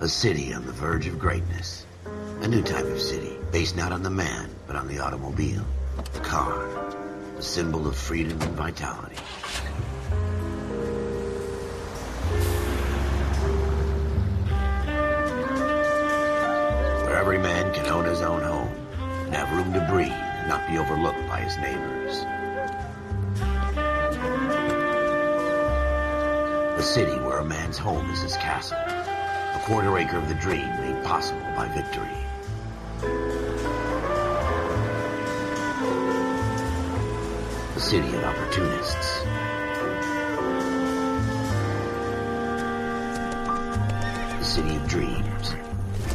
A city on the verge of greatness. A new type of city, based not on the man, but on the automobile. The car. A symbol of freedom and vitality. Where every man can own his own home, and have room to breathe, and not be overlooked by his neighbors. A city where a man's home is his castle. A quarter acre of the dream made possible by victory. A city of opportunists. A city of dreams,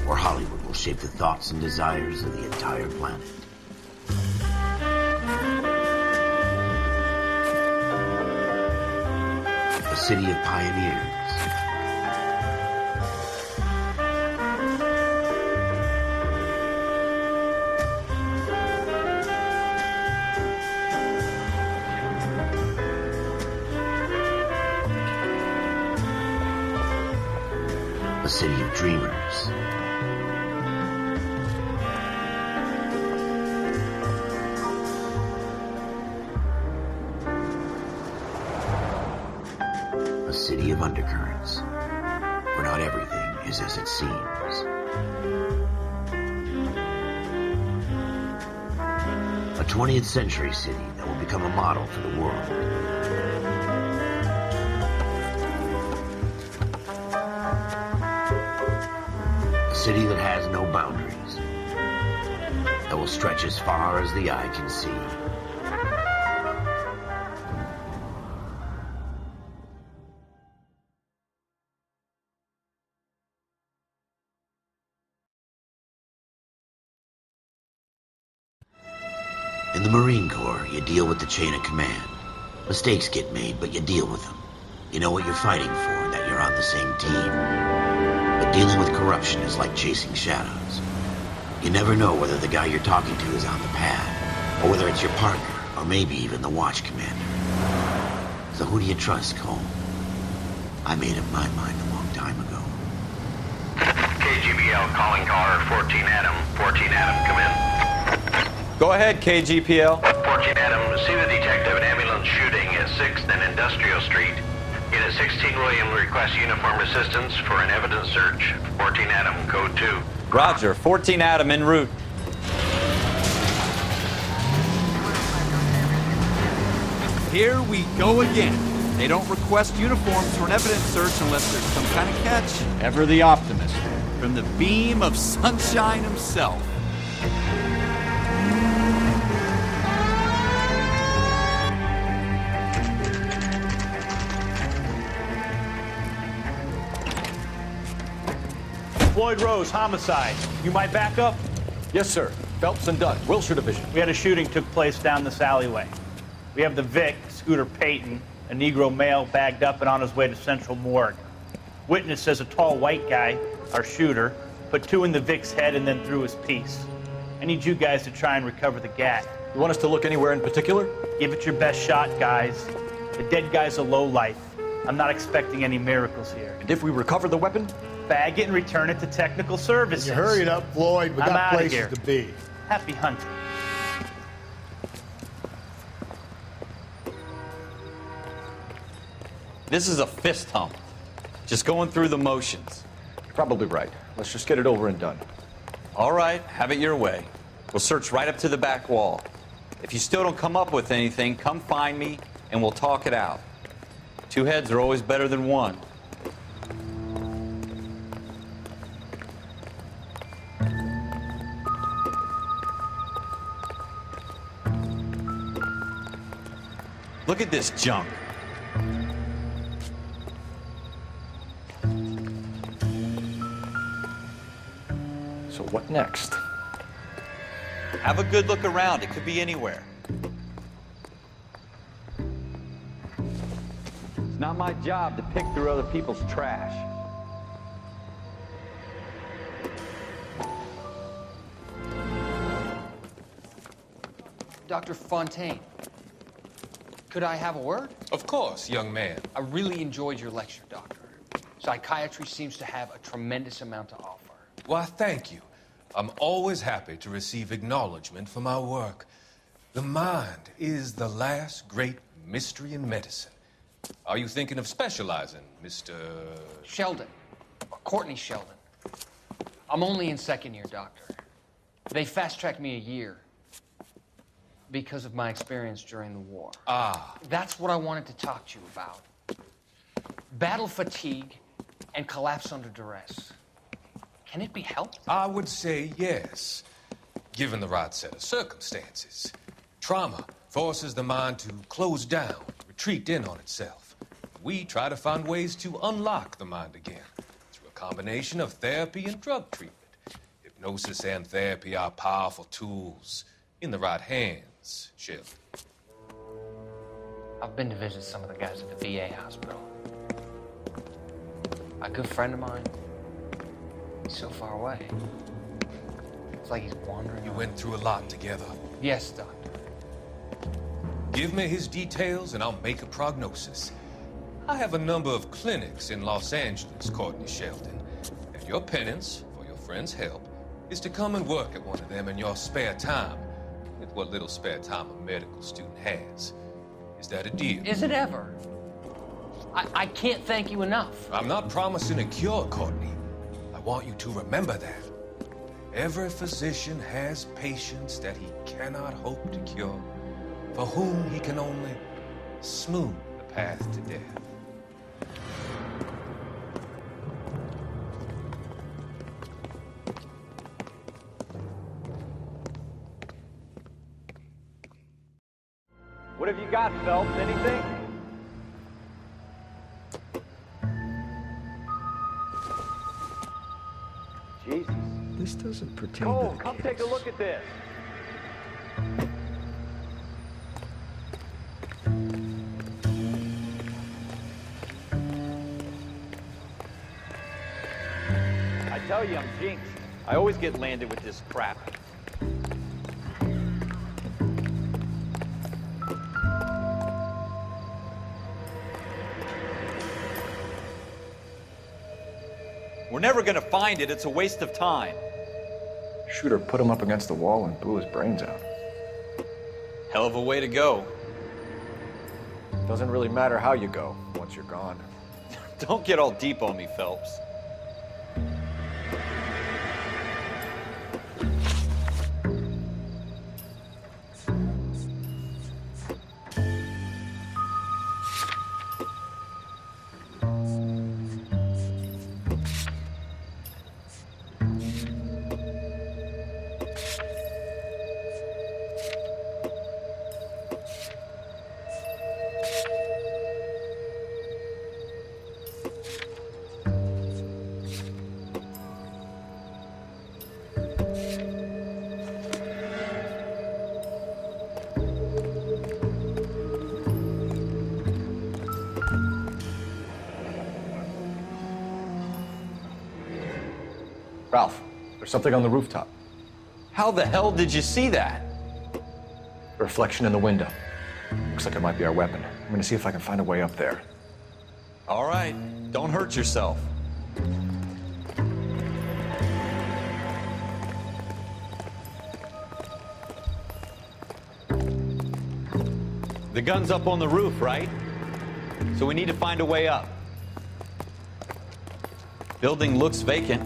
where Hollywood will shape the thoughts and desires of the entire planet. A city of pioneers. A city of dreamers. A city of undercurrents, where not everything is as it seems. A 20th century city that will become a model for the world. A city that has no boundaries, that will stretch as far as the eye can see. In the Marine Corps, you deal with the chain of command. Mistakes get made, but you deal with them. You know what you're fighting for, and that you're on the same team. But dealing with corruption is like chasing shadows. You never know whether the guy you're talking to is on the pad, or whether it's your partner, or maybe even the watch commander. So who do you trust, Cole? I made up my mind a long time ago. KGBL calling caller 14 Adam. 14 Adam, come in. Go ahead, KGPL. 14 Adam, see the detective an ambulance shooting at 6th and Industrial Street. Unit 16 William requests uniform assistance for an evidence search. 14 Adam, code 2. Roger, 14 Adam en route. Here we go again. They don't request uniforms for an evidence search unless there's some kind of catch. Ever the optimist. From the beam of sunshine himself. Floyd Rose, homicide. You might back up? Yes, sir. Phelps and Dunn, Wilshire Division. We had a shooting took place down this alleyway. We have the Vic, Scooter Payton, a Negro male bagged up and on his way to Central Morgue. Witness says a tall white guy, our shooter, put 2 in the Vic's head and then threw his piece. I need you guys to try and recover the gat. You want us to look anywhere in particular? Give it your best shot, guys. The dead guy's a lowlife. I'm not expecting any miracles here. And if we recover the weapon? Bag it and return it to technical services. You hurry it up, Floyd. We I'm got outta places here. to be. Happy hunting. This is a fist hump. Just going through the motions. You're probably right. Let's just get it over and done. All right, have it your way. We'll search right up to the back wall. If you still don't come up with anything, come find me and we'll talk it out. 2 heads are always better than 1. Look at this junk. So what next? Have a good look around. It could be anywhere. It's not my job to pick through other people's trash. Dr. Fontaine, could I have a word? Of course, young man. I really enjoyed your lecture, Doctor. Psychiatry seems to have a tremendous amount to offer. Why, thank you. I'm always happy to receive acknowledgement for my work. The mind is the last great mystery in medicine. Are you thinking of specializing, Mr. Sheldon, or Courtney Sheldon. I'm only in second year, Doctor. They fast-tracked me a year because of my experience during the war. Ah. That's what I wanted to talk to you about. Battle fatigue and collapse under duress. Can it be helped? I would say yes, given the right set of circumstances. Trauma forces the mind to close down, retreat in on itself. We try to find ways to unlock the mind again through a combination of therapy and drug treatment. Hypnosis and therapy are powerful tools in the right hands, Sheldon. I've been to visit some of the guys at the VA hospital. A good friend of mine, he's so far away. It's like he's wandering. You went through a lot together. Yes, Doctor. Give me his details and I'll make a prognosis. I have a number of clinics in Los Angeles, Courtney Sheldon. And your penance, for your friend's help, is to come and work at one of them in your spare time. With what little spare time a medical student has. Is that a deal? Is it ever? I can't thank you enough. I'm not promising a cure, Courtney. I want you to remember that. Every physician has patients that he cannot hope to cure, for whom he can only smooth the path to death. What have you got, Phelps? Anything? Jesus. This doesn't pertain Cole, to the come case. take a look at this. I tell you, I'm jinxed. I always get landed with this crap. We're never gonna find it. It's a waste of time. Shooter put him up against the wall and blew his brains out. Hell of a way to go. Doesn't really matter how you go once you're gone. Don't get all deep on me, Phelps. Ralph, there's something on the rooftop. How the hell did you see that? A reflection in the window. Looks like it might be our weapon. I'm gonna see if I can find a way up there. All right, don't hurt yourself. The gun's up on the roof, right? So we need to find a way up. Building looks vacant.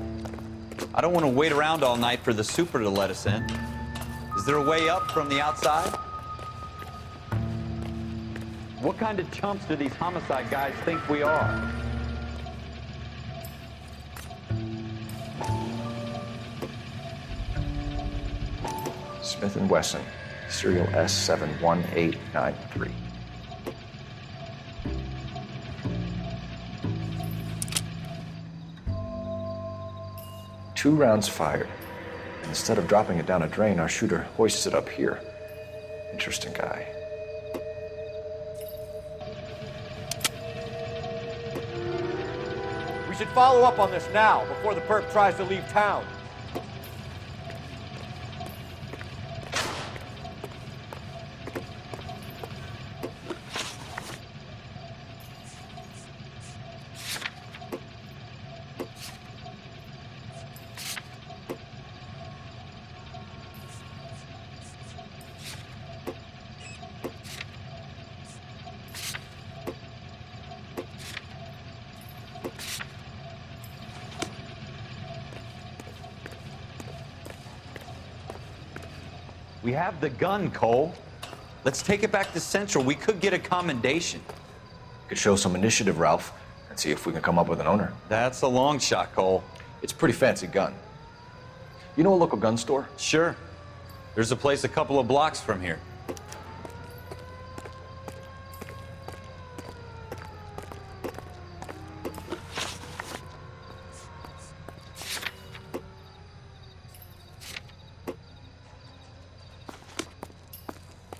I don't want to wait around all night for the super to let us in. Is there a way up from the outside? What kind of chumps do these homicide guys think we are? Smith & Wesson, serial S71893. Two rounds fired. And instead of dropping it down a drain, our shooter hoists it up here. Interesting guy. We should follow up on this now, before the perp tries to leave town. We have the gun, Cole. Let's take it back to Central. We could get a commendation. Could show some initiative, Ralph, and see if we can come up with an owner. That's a long shot, Cole. It's a pretty fancy gun. You know a local gun store? Sure. There's a place a couple of blocks from here.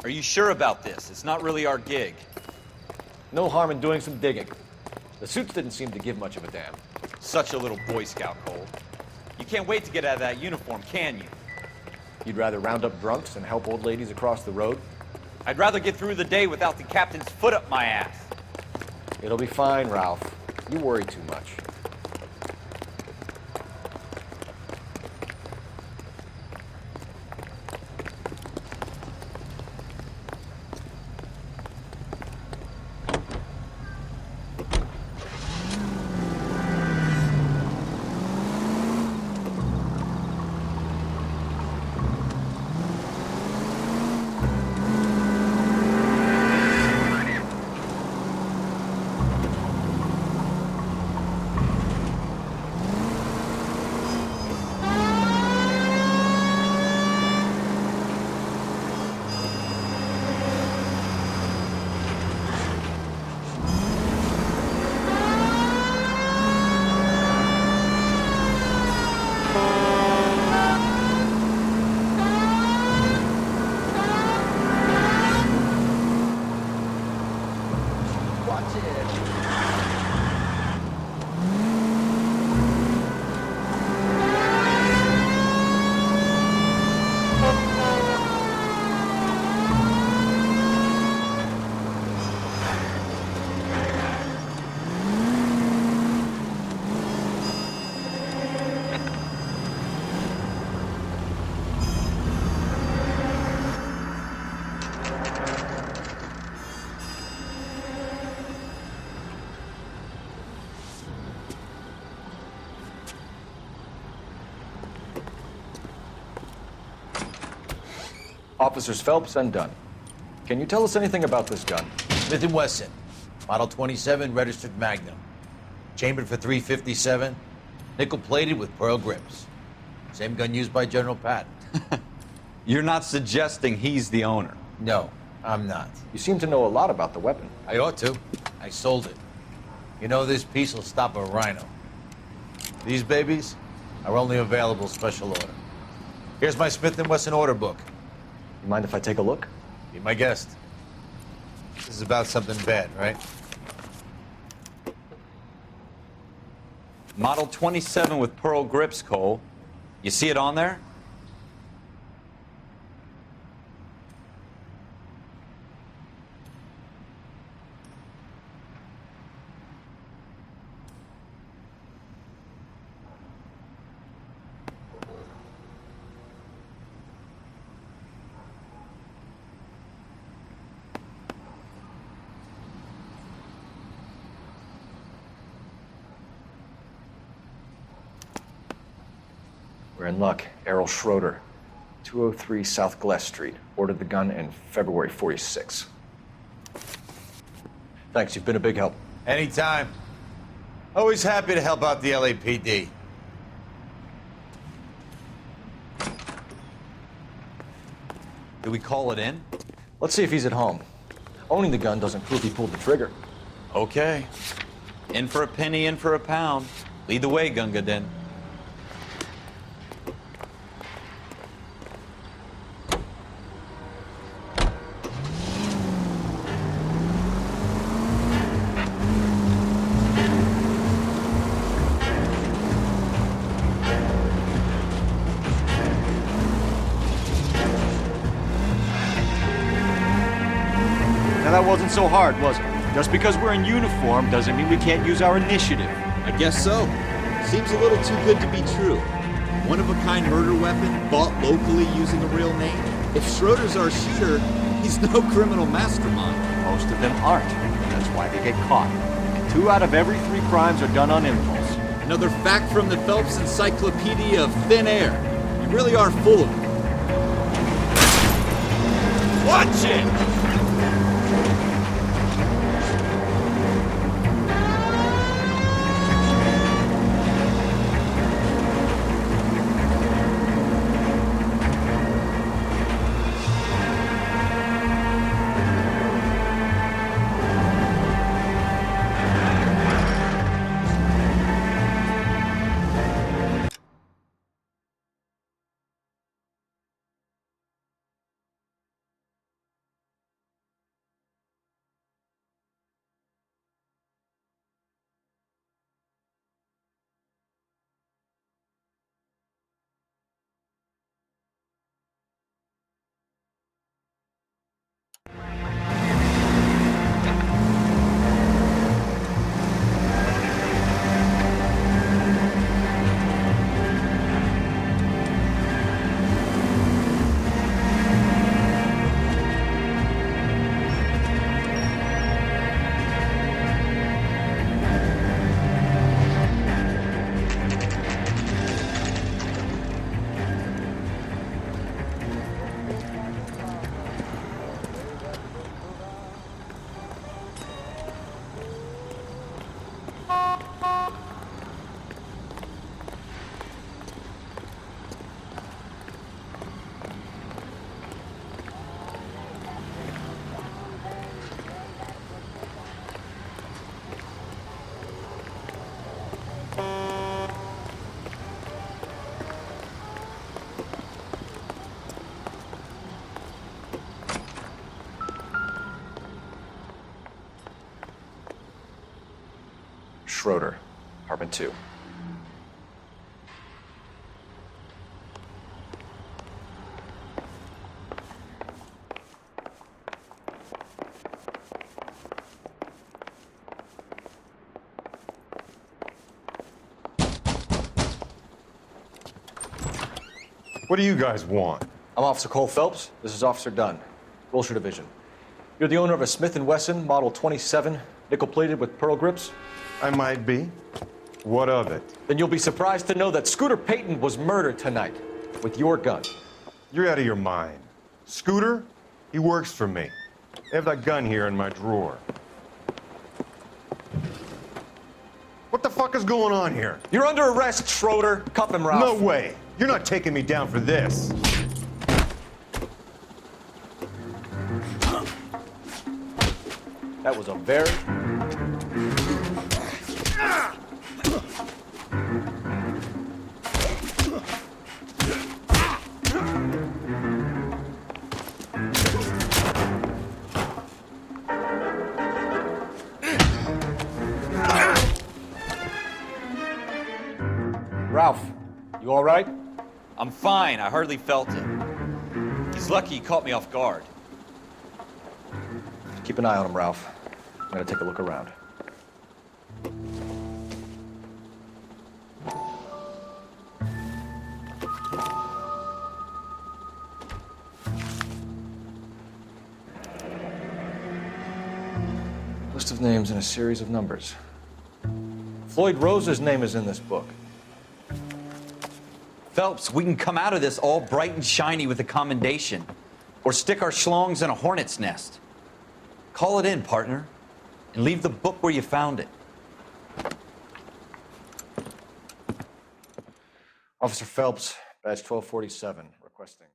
Are you sure about this? It's not really our gig. No harm in doing some digging. The suits didn't seem to give much of a damn. Such a little Boy Scout, Cole. You can't wait to get out of that uniform, can you? You'd rather round up drunks than help old ladies across the road? I'd rather get through the day without the captain's foot up my ass. It'll be fine, Ralph. You worry too much. Officers Phelps and Dunn. Can you tell us anything about this gun? Smith & Wesson, Model 27, registered Magnum. Chambered for .357, nickel-plated with pearl grips. Same gun used by General Patton. You're not suggesting he's the owner? No, I'm not. You seem to know a lot about the weapon. I ought to. I sold it. You know, this piece will stop a rhino. These babies are only available special order. Here's my Smith & Wesson order book. You mind if I take a look? Be my guest. This is about something bad, right? Model 27 with pearl grips, Cole. You see it on there? We're in luck. Errol Schroeder, 203 South Glass Street. Ordered the gun in February '46. Thanks, you've been a big help. Anytime. Always happy to help out the LAPD. Do we call it in? Let's see if he's at home. Owning the gun doesn't prove he pulled the trigger. Okay. In for a penny, in for a pound. Lead the way, Gunga Din. Now that wasn't so hard, was it? Just because we're in uniform doesn't mean we can't use our initiative. I guess so. Seems a little too good to be true. One-of-a-kind murder weapon bought locally using a real name. If Schroeder's our shooter, he's no criminal mastermind. Most of them aren't. That's why they get caught. 2 out of every 3 crimes are done on impulse. Another fact from the Phelps Encyclopedia of Thin Air. You really are full of it. Watch it! Schroeder, apartment 2. What do you guys want? I'm Officer Cole Phelps. This is Officer Dunn, Wilshire Division. You're the owner of a Smith & Wesson Model 27, nickel-plated with pearl grips? I might be. What of it? Then you'll be surprised to know that Scooter Payton was murdered tonight with your gun. You're out of your mind. Scooter? He works for me. I have that gun here in my drawer. What the fuck is going on here? You're under arrest, Schroeder. Cuff him, Ralph. No way. You're not taking me down for this. That was a very... Ralph, you all right? I'm fine. I hardly felt it. He's lucky he caught me off guard. Keep an eye on him, Ralph. I'm gonna take a look around. List of names and a series of numbers. Floyd Rose's name is in this book. Phelps, we can come out of this all bright and shiny with a commendation, or stick our schlongs in a hornet's nest. Call it in, partner, and leave the book where you found it. Officer Phelps, badge 1247, requesting.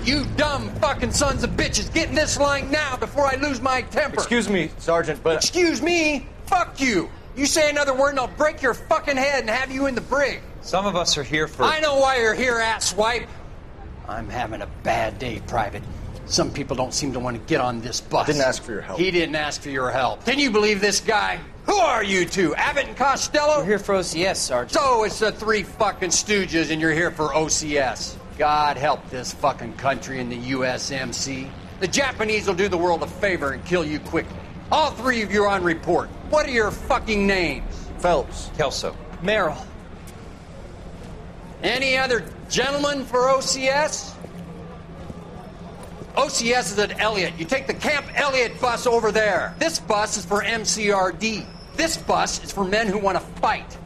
You dumb fucking sons of bitches, get in this line now before I lose my temper. Excuse me, Sergeant, but... Excuse me? Fuck you. You say another word and I'll break your fucking head and have you in the brig. Some of us are here for... I know why you're here, asswipe. I'm having a bad day, Private. Some people don't seem to want to get on this bus. I didn't ask for your help. He didn't ask for your help. Can you believe this guy? Who are you two? Abbott and Costello? We're here for OCS, Sergeant. So it's the three fucking stooges and you're here for OCS. God help this fucking country and the USMC. The Japanese will do the world a favor and kill you quickly. All three of you are on report. What are your fucking names? Phelps. Kelso. Merrill. Any other gentlemen for OCS? OCS is at Elliott. You take the Camp Elliott bus over there. This bus is for MCRD. This bus is for men who want to fight.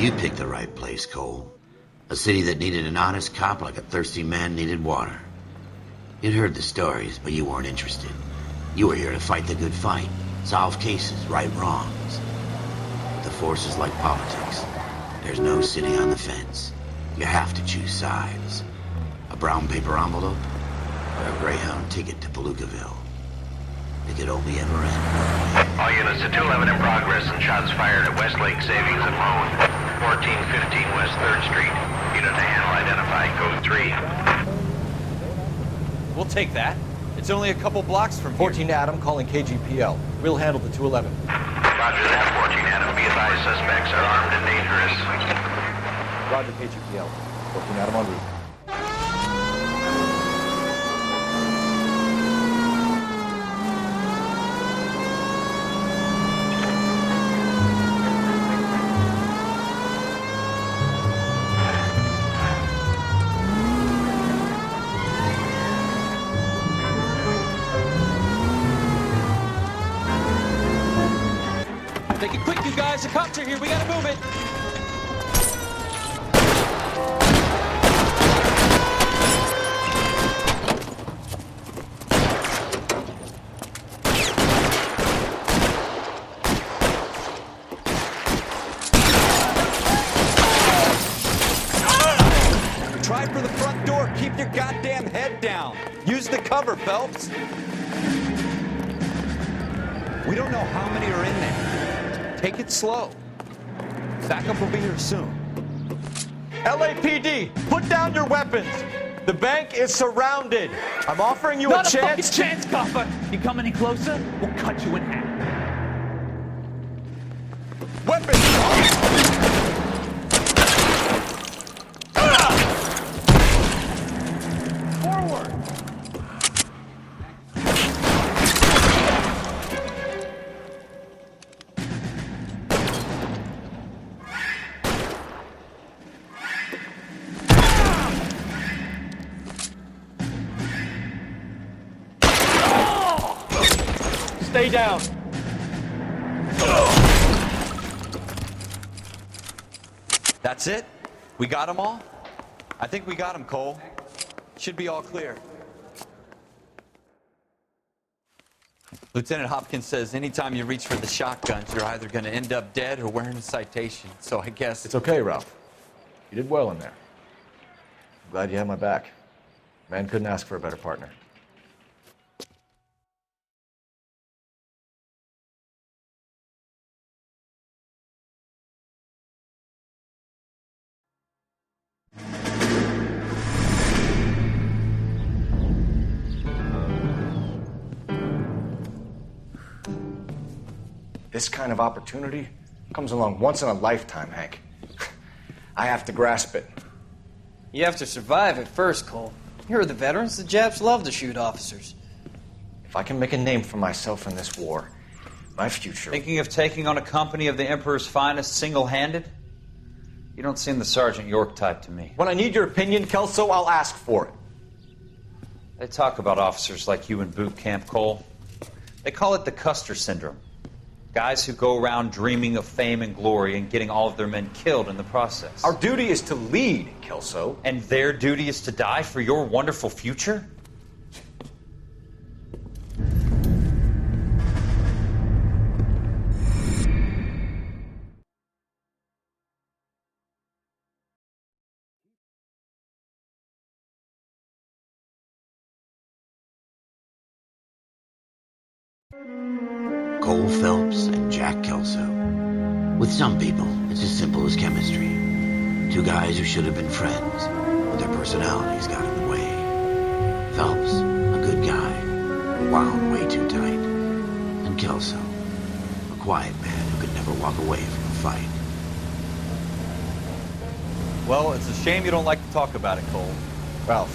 You picked the right place, Cole. A city that needed an honest cop like a thirsty man needed water. You'd heard the stories, but you weren't interested. You were here to fight the good fight, solve cases, right wrongs. But the force is like politics. There's no sitting on the fence. You have to choose sides. A brown paper envelope, or a Greyhound ticket to Palookaville. It could only ever end. All units to 211 in progress and shots fired at Westlake Savings and Loan. 1415 West 3rd Street. Unit to handle identified code 3. We'll take that. It's only a couple blocks from here. 14 Adam calling KGPL. We'll handle the 211. Roger that, 14 Adam. Be advised, suspects are armed and dangerous. Roger, KGPL. 14 Adam en route. Take it quick, you guys. A copter here. We gotta move it. Try for the front door. Keep your goddamn head down. Use the cover, Phelps. We don't know how many are in there. Take it slow. Backup will be here soon. LAPD, put down your weapons. The bank is surrounded. I'm offering you Not a chance. fucking chance, copper. You come any closer, we'll cut you in half. Weapons! Forward. Stay down. That's it? We got them all? I think we got them, Cole. Should be all clear. Lieutenant Hopkins says anytime you reach for the shotguns, you're either going to end up dead or wearing a citation. So I guess... It's okay, Ralph. You did well in there. I'm glad you had my back. Man couldn't ask for a better partner. This kind of opportunity comes along once in a lifetime, Hank. I have to grasp it. You have to survive it first, Cole. Here are the veterans. The Japs love to shoot officers. If I can make a name for myself in this war, my future... Thinking of taking on a company of the Emperor's finest single-handed? You don't seem the Sergeant York type to me. When I need your opinion, Kelso, I'll ask for it. They talk about officers like you in boot camp, Cole. They call it the Custer syndrome. Guys who go around dreaming of fame and glory and getting all of their men killed in the process. Our duty is to lead, Kelso. And their duty is to die for your wonderful future? Cole Phelps and Jack Kelso. With some people, it's as simple as chemistry. Two guys who should have been friends, but their personalities got in the way. Phelps, a good guy, wound way too tight. And Kelso, a quiet man who could never walk away from a fight. Well, it's a shame you don't like to talk about it, Cole. Ralph,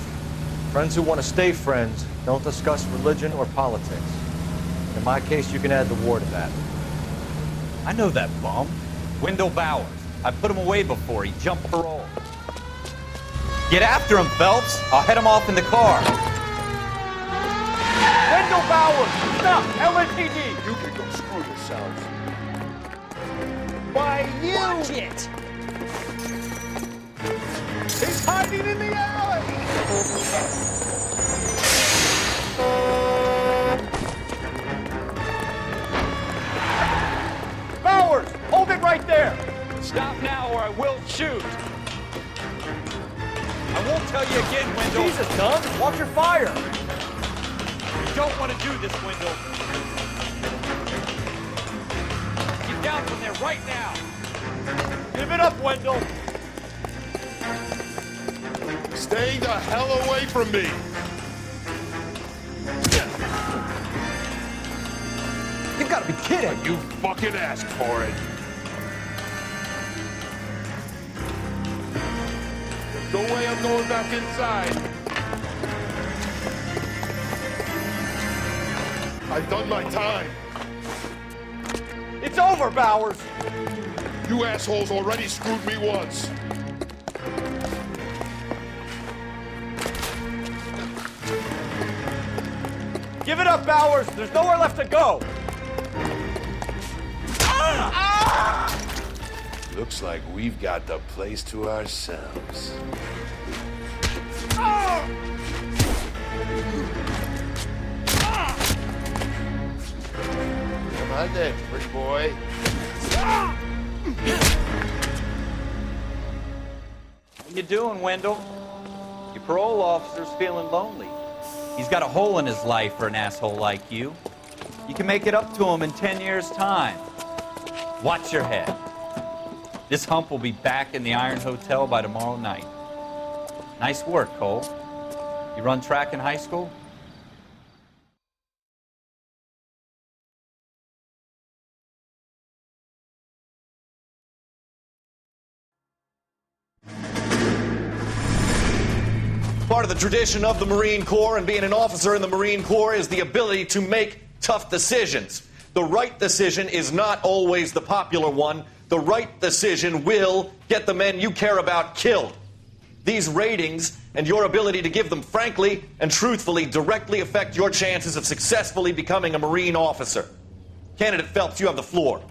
friends who want to stay friends don't discuss religion or politics. In my case, you can add the war to that. I know that bum. Wendell Bowers. I put him away before. He jumped parole. Get after him, Phelps. I'll head him off in the car. Wendell Bowers! Stop! LAPD! You can go screw yourselves. Why, you! Watch it! He's hiding in the alley! Bowers! Hold it right there! Stop now or I will shoot! I won't tell you again, Wendell. Jesus, Doug! Watch your fire! You don't want to do this, Wendell. Get down from there right now. Give it up, Wendell! Stay the hell away from me! You've got to be kidding! You fucking asked for it! There's no way I'm going back inside! I've done my time! It's over, Bowers! You assholes already screwed me once! Give it up, Bowers! There's nowhere left to go! Looks like we've got the place to ourselves. Come on then, pretty boy. What you doing, Wendell? Your parole officer's feeling lonely. He's got a hole in his life for an asshole like you. You can make it up to him in 10 years' time. Watch your head. This hump will be back in the Iron Hotel by tomorrow night. Nice work, Cole. You run track in high school? Part of the tradition of the Marine Corps and being an officer in the Marine Corps is the ability to make tough decisions. The right decision is not always the popular one. The right decision will get the men you care about killed. These ratings and your ability to give them frankly and truthfully directly affect your chances of successfully becoming a Marine officer. Candidate Phelps, you have the floor.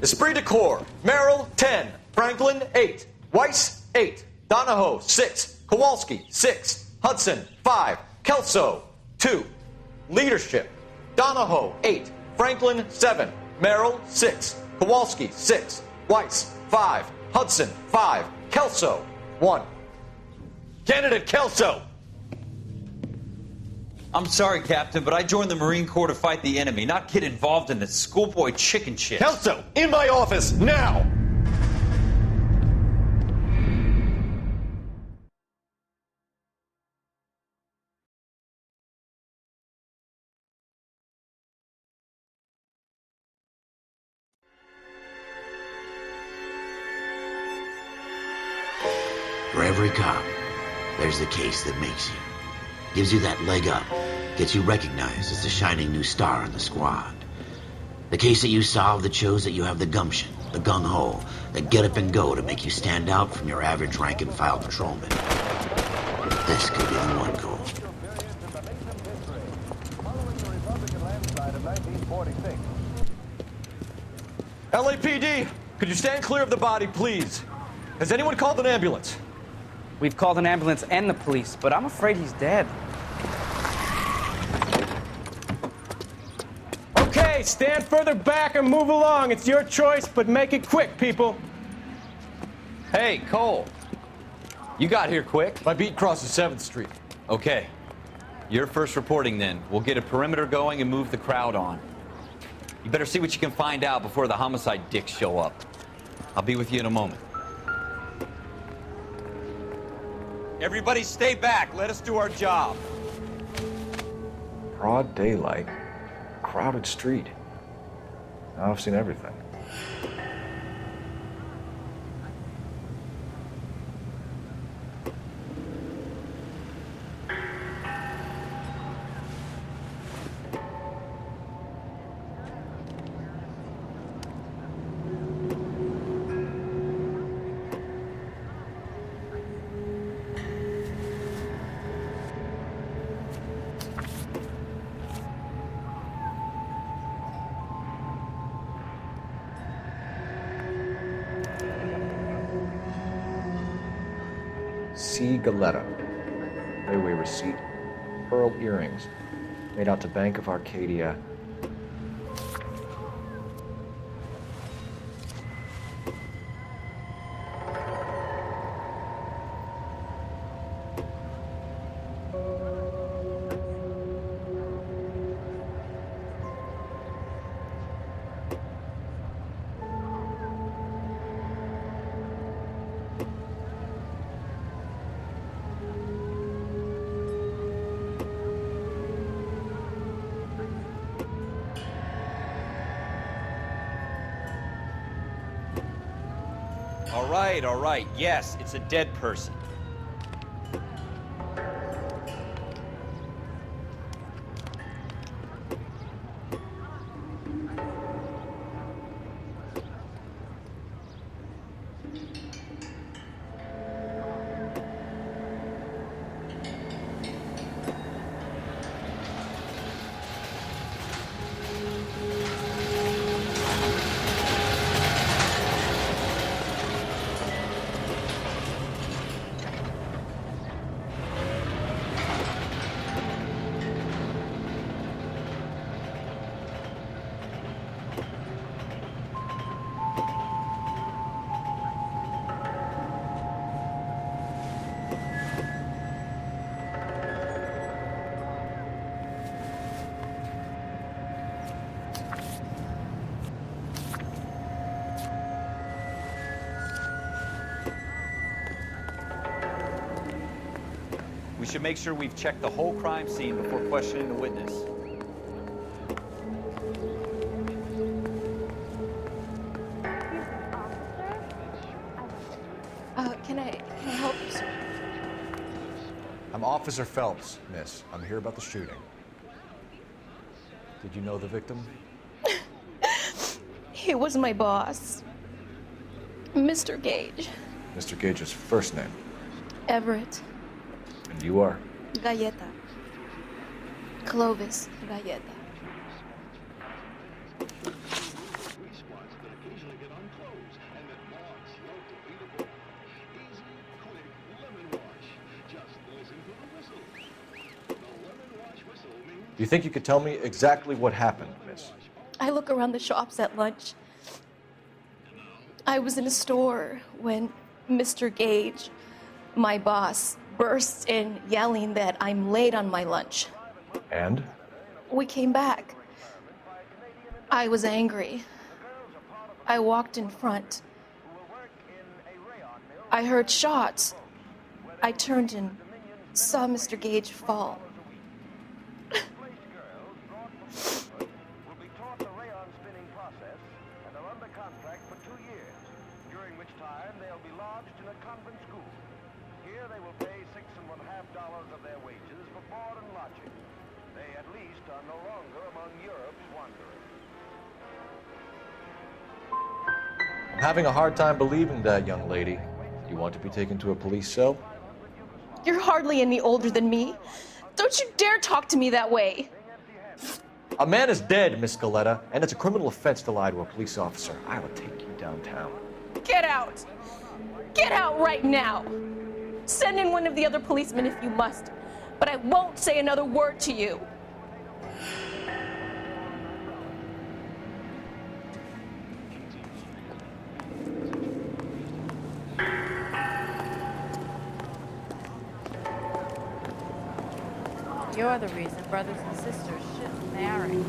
Esprit de Corps, Merrill, 10. Franklin, 8. Weiss, 8. Donahoe, 6. Kowalski, 6. Hudson, 5. Kelso, 2. Leadership, Donahoe, 8. Franklin, 7. Merrill, 6. Kowalski, 6. Weiss, 5. Hudson, 5. Kelso, 1. Candidate Kelso! I'm sorry, Captain, but I joined the Marine Corps to fight the enemy, not get involved in this schoolboy chicken shit. Kelso, in my office, now! For every cop, there's the case that makes you. Gives you that leg up. Gets you recognized as the shining new star in the squad. The case that you solve that shows that you have the gumption, the gung-ho, the get up and go to make you stand out from your average rank-and-file patrolman. This could be the one, Cole. LAPD, could you stand clear of the body, please? Has anyone called an ambulance? We've called an ambulance and the police, but I'm afraid he's dead. Okay, stand further back and move along. It's your choice, but make it quick, people. Hey, Cole. You got here quick. My beat crosses 7th Street. Okay. You're first reporting then. We'll get a perimeter going and move the crowd on. You better see what you can find out before the homicide dicks show up. I'll be with you in a moment. Everybody stay back. Let us do our job. Broad daylight, crowded street. Now I've seen everything. C. Galetta. Railway receipt. Pearl earrings. Made out to Bank of Arcadia. All right. Yes, it's a dead person. We should make sure we've checked the whole crime scene before questioning the witness. Can I help you, sir? I'm Officer Phelps, miss. I'm here about the shooting. Did you know the victim? He was my boss, Mr. Gage. Mr. Gage's first name. Everett. And you are? Galleta. Clovis Galleta. Do you think you could tell me exactly what happened, miss? I look around the shops at lunch. I was in a store when Mr. Gage, my boss, bursts in yelling that I'm late on my lunch. And? We came back. I was angry. I walked in front. I heard shots. I turned and saw Mr. Gage fall. I'm having a hard time believing that, young lady. You want to be taken to a police cell? You're hardly any older than me. Don't you dare talk to me that way. A man is dead, Miss Galletta, and it's a criminal offense to lie to a police officer. I will take you downtown. Get out. Get out right now. Send in one of the other policemen if you must, but I won't say another word to you. You're the reason brothers and sisters shouldn't marry.